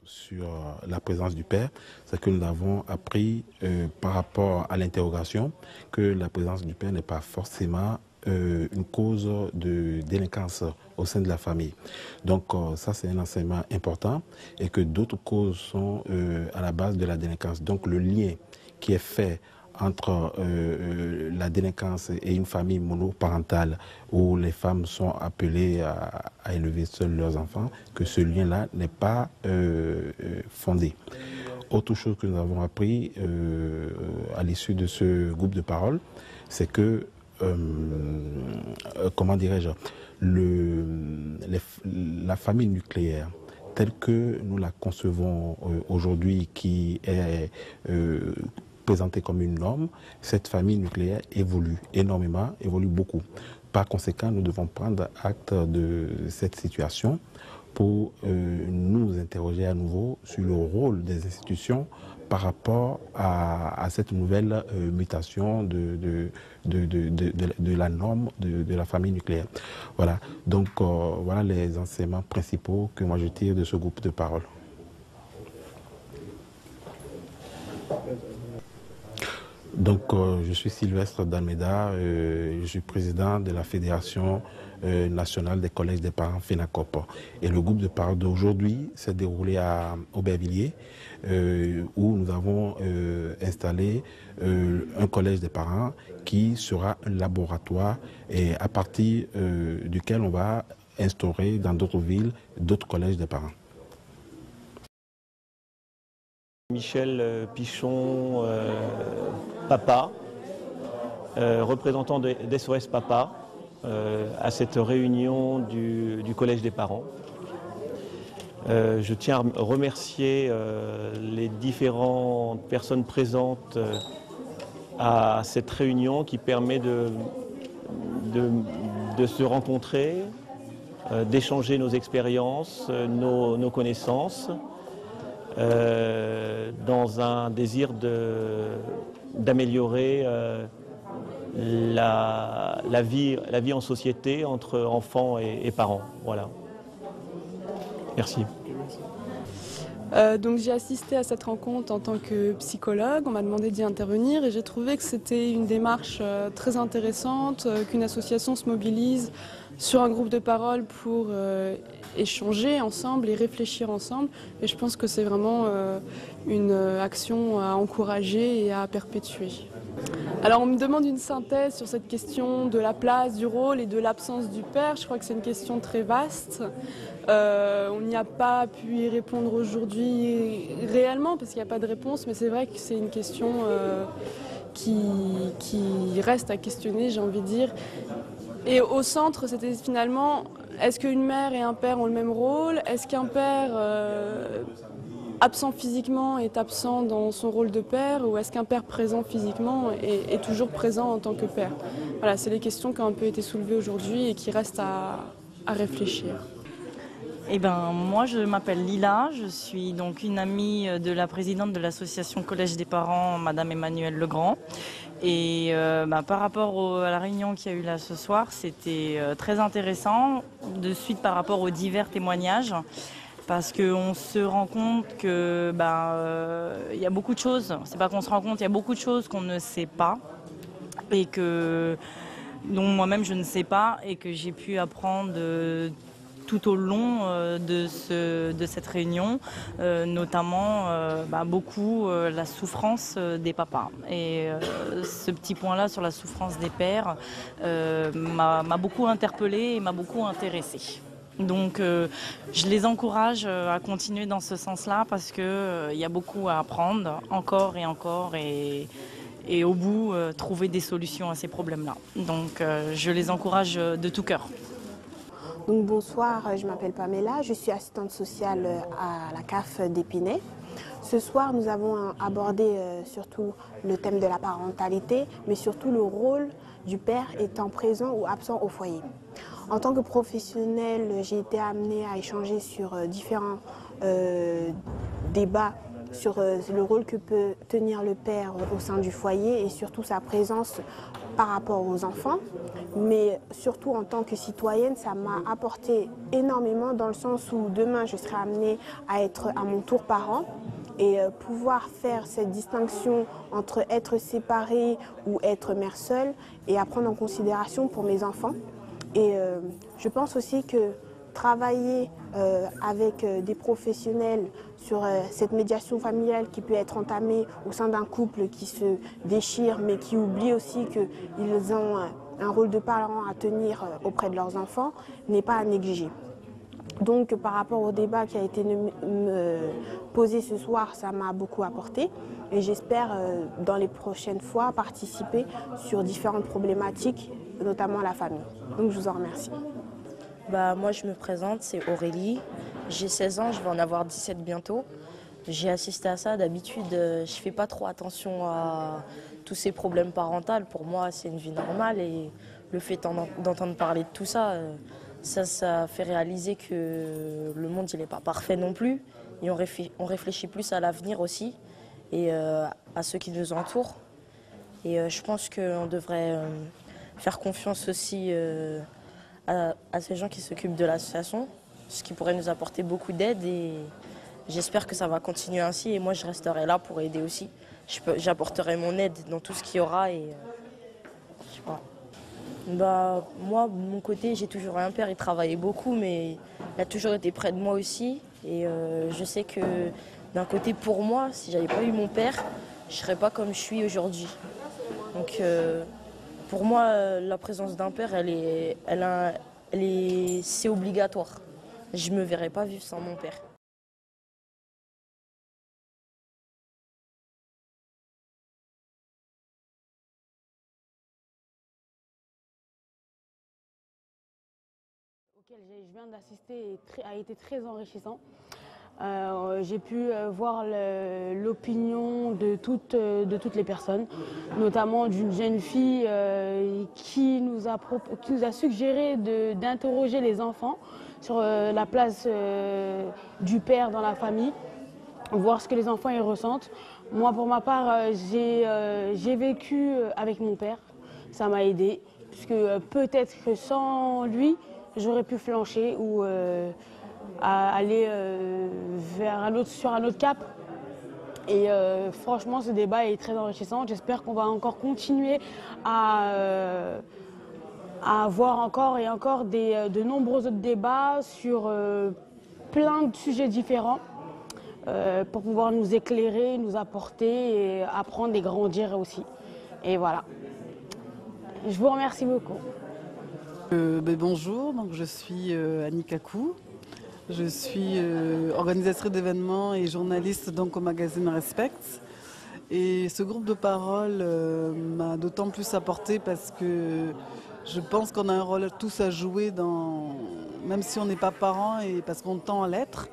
sur la présence du père, c'est que nous avons appris par rapport à l'interrogation que la présence du père n'est pas forcément une cause de délinquance au sein de la famille. Donc ça, c'est un enseignement important et que d'autres causes sont à la base de la délinquance. Donc le lien qui est fait entre la délinquance et une famille monoparentale où les femmes sont appelées à élever seules leurs enfants, que ce lien-là n'est pas fondé. Autre chose que nous avons appris à l'issue de ce groupe de parole, c'est que, comment dirais-je, la famille nucléaire, telle que nous la concevons aujourd'hui, qui est présentée comme une norme, cette famille nucléaire évolue énormément, évolue beaucoup. Par conséquent, nous devons prendre acte de cette situation pour nous interroger à nouveau sur le rôle des institutions par rapport à cette nouvelle mutation de la norme de la famille nucléaire. Voilà, donc voilà les enseignements principaux que moi je tire de ce groupe de parole. Donc je suis Sylvestre Dalméda, je suis président de la Fédération nationale des collèges des parents FENACOP. Et le groupe de parole d'aujourd'hui s'est déroulé à Aubervilliers, où nous avons installé un collège des parents qui sera un laboratoire et à partir duquel on va instaurer dans d'autres villes d'autres collèges des parents. Michel Pichon, papa, représentant d'SOS Papa, à cette réunion du Collège des parents. Je tiens à remercier les différentes personnes présentes à cette réunion qui permet de se rencontrer, d'échanger nos expériences, nos connaissances, dans un désir d'améliorer la vie en société entre enfants et parents. Voilà. Merci. Donc j'ai assisté à cette rencontre en tant que psychologue, on m'a demandé d'y intervenir et j'ai trouvé que c'était une démarche très intéressante, qu'une association se mobilise sur un groupe de parole pour échanger ensemble et réfléchir ensemble. Et je pense que c'est vraiment une action à encourager et à perpétuer. Alors on me demande une synthèse sur cette question de la place, du rôle et de l'absence du père. Je crois que c'est une question très vaste. On n'y a pas pu y répondre aujourd'hui réellement parce qu'il n'y a pas de réponse, mais c'est vrai que c'est une question qui reste à questionner, j'ai envie de dire. Et au centre, c'était finalement, est-ce qu'une mère et un père ont le même rôle? Est-ce qu'un père absent physiquement est absent dans son rôle de père? Ou est-ce qu'un père présent physiquement est toujours présent en tant que père? Voilà, c'est les questions qui ont un peu été soulevées aujourd'hui et qui restent à réfléchir. Eh ben, moi, je m'appelle Lila, je suis donc une amie de la présidente de l'association Collège des parents, Madame Emmanuelle Legrand. Et par rapport à la réunion qu'il y a eu là ce soir, c'était très intéressant, de suite par rapport aux divers témoignages, parce qu'on se rend compte que il y a beaucoup de choses, c'est pas qu'on se rend compte, il y a beaucoup de choses qu'on ne sait pas, et dont moi-même je ne sais pas, et que j'ai pu apprendre tout au long de cette réunion, notamment beaucoup la souffrance des papas. Et ce petit point-là sur la souffrance des pères m'a beaucoup interpellée et m'a beaucoup intéressée. Donc je les encourage à continuer dans ce sens-là parce qu'il y a beaucoup à apprendre, encore et encore, et au bout, trouver des solutions à ces problèmes-là. Donc je les encourage de tout cœur. Donc, bonsoir, je m'appelle Pamela, je suis assistante sociale à la CAF d'Épinay. Ce soir, nous avons abordé surtout le thème de la parentalité, mais surtout le rôle du père étant présent ou absent au foyer. En tant que professionnelle, j'ai été amenée à échanger sur différents débats sur le rôle que peut tenir le père au sein du foyer et surtout sa présence par rapport aux enfants, mais surtout en tant que citoyenne, ça m'a apporté énormément dans le sens où demain je serai amenée à être à mon tour parent et pouvoir faire cette distinction entre être séparée ou être mère seule et à prendre en considération pour mes enfants. Et je pense aussi que travailler avec des professionnels sur cette médiation familiale qui peut être entamée au sein d'un couple qui se déchire mais qui oublie aussi qu'ils ont un rôle de parent à tenir auprès de leurs enfants n'est pas à négliger. Donc par rapport au débat qui a été posé ce soir, ça m'a beaucoup apporté et j'espère dans les prochaines fois participer sur différentes problématiques, notamment la famille. Donc je vous en remercie. Moi je me présente, c'est Aurélie, j'ai 16 ans, je vais en avoir 17 bientôt. J'ai assisté à ça, d'habitude je ne fais pas trop attention à tous ces problèmes parentaux. Pour moi c'est une vie normale et le fait d'entendre parler de tout ça, ça fait réaliser que le monde il n'est pas parfait non plus. Et on réfléchit plus à l'avenir aussi et à ceux qui nous entourent. Et je pense qu'on devrait faire confiance aussi à ces gens qui s'occupent de l'association, ce qui pourrait nous apporter beaucoup d'aide et j'espère que ça va continuer ainsi et moi je resterai là pour aider aussi. J'apporterai mon aide dans tout ce qu'il y aura et je sais pas. Moi, de mon côté, j'ai toujours un père, il travaillait beaucoup mais il a toujours été près de moi aussi et je sais que d'un côté pour moi, si j'avais pas eu mon père, je serais pas comme je suis aujourd'hui. Donc pour moi, la présence d'un père, c'est obligatoire. Je ne me verrais pas vivre sans mon père. Auquel je viens d'assister a été très enrichissant. J'ai pu voir l'opinion de toutes les personnes, notamment d'une jeune fille qui nous a suggéré d'interroger les enfants sur la place du père dans la famille, voir ce que les enfants y ressentent. Moi, pour ma part, j'ai vécu avec mon père, ça m'a aidé, puisque peut-être que sans lui, j'aurais pu flancher ou à aller sur un autre cap. Et franchement, ce débat est très enrichissant. J'espère qu'on va encore continuer à avoir encore et encore de nombreux autres débats sur plein de sujets différents pour pouvoir nous éclairer, nous apporter, et apprendre et grandir aussi. Et voilà. Je vous remercie beaucoup. Bonjour, donc je suis Annie Kakou. Je suis organisatrice d'événements et journaliste donc, au magazine Respect. Et ce groupe de parole m'a d'autant plus apporté parce que je pense qu'on a un rôle tous à jouer, même si on n'est pas parents et parce qu'on tend à l'être.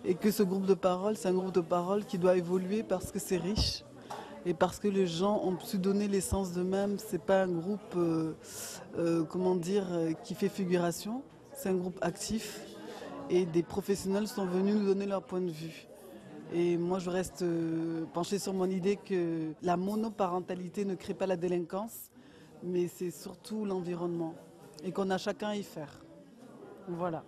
Et que ce groupe de parole, c'est un groupe de parole qui doit évoluer parce que c'est riche. Et parce que les gens ont su donner l'essence d'eux-mêmes. Ce n'est pas un groupe qui fait figuration. C'est un groupe actif. Et des professionnels sont venus nous donner leur point de vue. Et moi, je reste penchée sur mon idée que la monoparentalité ne crée pas la délinquance, mais c'est surtout l'environnement. Et qu'on a chacun à y faire. Voilà.